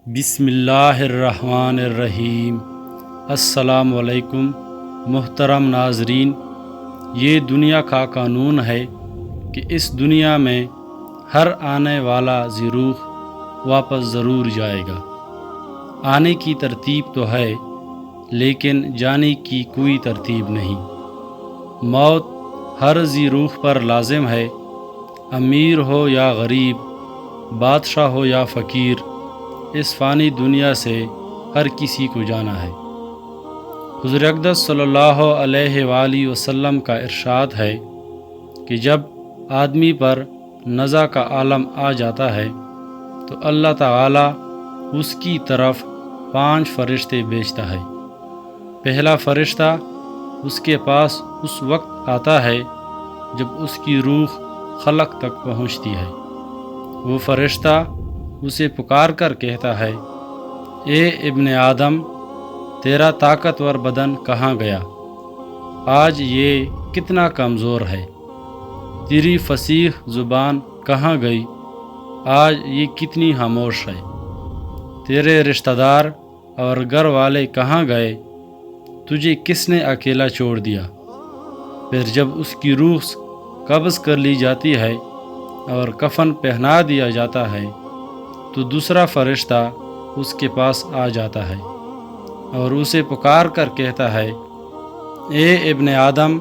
بسم اللہ الرحمن الرحیم۔ السلام علیکم محترم ناظرین، یہ دنیا کا قانون ہے کہ اس دنیا میں ہر آنے والا ذی روح واپس ضرور جائے گا۔ آنے کی ترتیب تو ہے لیکن جانے کی کوئی ترتیب نہیں۔ موت ہر ذی روح پر لازم ہے، امیر ہو یا غریب، بادشاہ ہو یا فقیر، اس فانی دنیا سے ہر کسی کو جانا ہے۔ حضور اقدس صلی اللہ علیہ وآلہ وسلم کا ارشاد ہے کہ جب آدمی پر نزع کا عالم آ جاتا ہے تو اللہ تعالیٰ اس کی طرف 5 فرشتے بھیجتا ہے۔ پہلا فرشتہ اس کے پاس اس وقت آتا ہے جب اس کی روح خلق تک پہنچتی ہے۔ وہ فرشتہ اسے پکار کر کہتا ہے، اے ابن آدم، تیرا طاقتور بدن کہاں گیا؟ آج یہ کتنا کمزور ہے۔ تیری فصیح زبان کہاں گئی؟ آج یہ کتنی خاموش ہے۔ تیرے رشتہ دار اور گھر والے کہاں گئے؟ تجھے کس نے اکیلا چھوڑ دیا؟ پھر جب اس کی روح قبض کر لی جاتی ہے اور کفن پہنا دیا جاتا ہے تو دوسرا فرشتہ اس کے پاس آ جاتا ہے اور اسے پکار کر کہتا ہے، اے ابن آدم،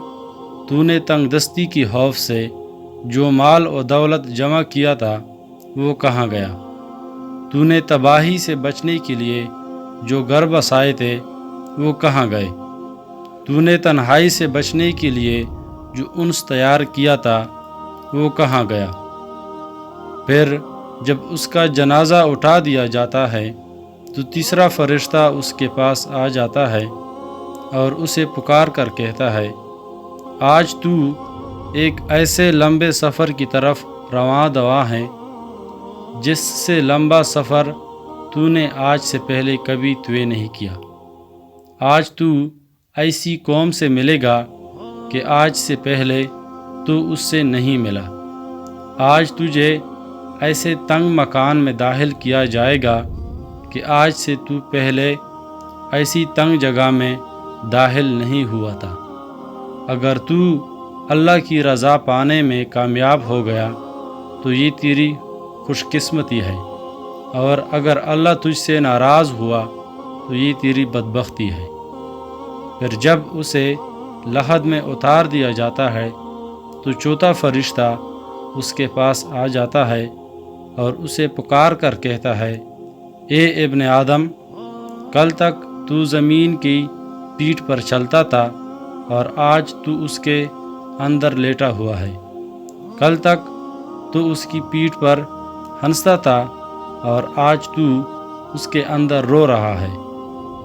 تو نے تنگ دستی کی خوف سے جو مال و دولت جمع کیا تھا وہ کہاں گیا؟ تو نے تباہی سے بچنے کے لیے جو گھر بسائے تھے وہ کہاں گئے؟ تو نے تنہائی سے بچنے کے لیے جو انس تیار کیا تھا وہ کہاں گیا؟ پھر جب اس کا جنازہ اٹھا دیا جاتا ہے تو تیسرا فرشتہ اس کے پاس آ جاتا ہے اور اسے پکار کر کہتا ہے، آج تو ایک ایسے لمبے سفر کی طرف رواں دواں ہے جس سے لمبا سفر تو نے آج سے پہلے کبھی طے نہیں کیا۔ آج تو ایسی قوم سے ملے گا کہ آج سے پہلے تو اس سے نہیں ملا۔ آج تجھے ایسے تنگ مکان میں داخل کیا جائے گا کہ آج سے تو پہلے ایسی تنگ جگہ میں داخل نہیں ہوا تھا۔ اگر تو اللہ کی رضا پانے میں کامیاب ہو گیا تو یہ تیری خوش قسمتی ہے، اور اگر اللہ تجھ سے ناراض ہوا تو یہ تیری بدبختی ہے۔ پھر جب اسے لحد میں اتار دیا جاتا ہے تو چوتھا فرشتہ اس کے پاس آ جاتا ہے اور اسے پکار کر کہتا ہے، اے ابن آدم، کل تک تو زمین کی پیٹھ پر چلتا تھا اور آج تو اس کے اندر لیٹا ہوا ہے۔ کل تک تو اس کی پیٹھ پر ہنستا تھا اور آج تو اس کے اندر رو رہا ہے۔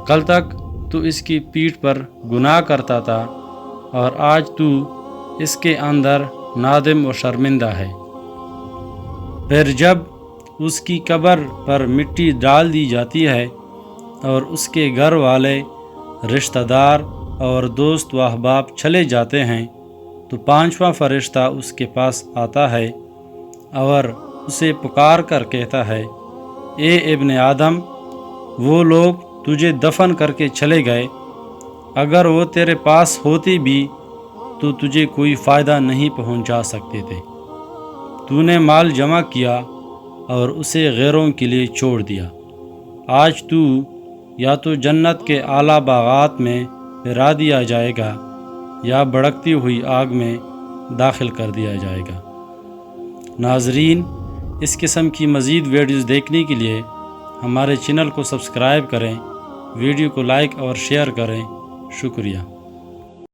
کل تک تو اس کی پیٹھ پر گناہ کرتا تھا اور آج تو اس کے اندر نادم و شرمندہ ہے۔ پھر جب اس کی قبر پر مٹی ڈال دی جاتی ہے اور اس کے گھر والے، رشتہ دار اور دوست و احباب چلے جاتے ہیں تو 5واں فرشتہ اس کے پاس آتا ہے اور اسے پکار کر کہتا ہے، اے ابن آدم، وہ لوگ تجھے دفن کر کے چلے گئے، اگر وہ تیرے پاس ہوتے بھی تو تجھے کوئی فائدہ نہیں پہنچا سکتے تھے۔ تو نے مال جمع کیا اور اسے غیروں کے لیے چھوڑ دیا۔ آج تو یا تو جنت کے اعلیٰ باغات میں پھرا دیا جائے گا یا بھڑکتی ہوئی آگ میں داخل کر دیا جائے گا۔ ناظرین، اس قسم کی مزید ویڈیوز دیکھنے کے لیے ہمارے چینل کو سبسکرائب کریں، ویڈیو کو لائک اور شیئر کریں۔ شکریہ۔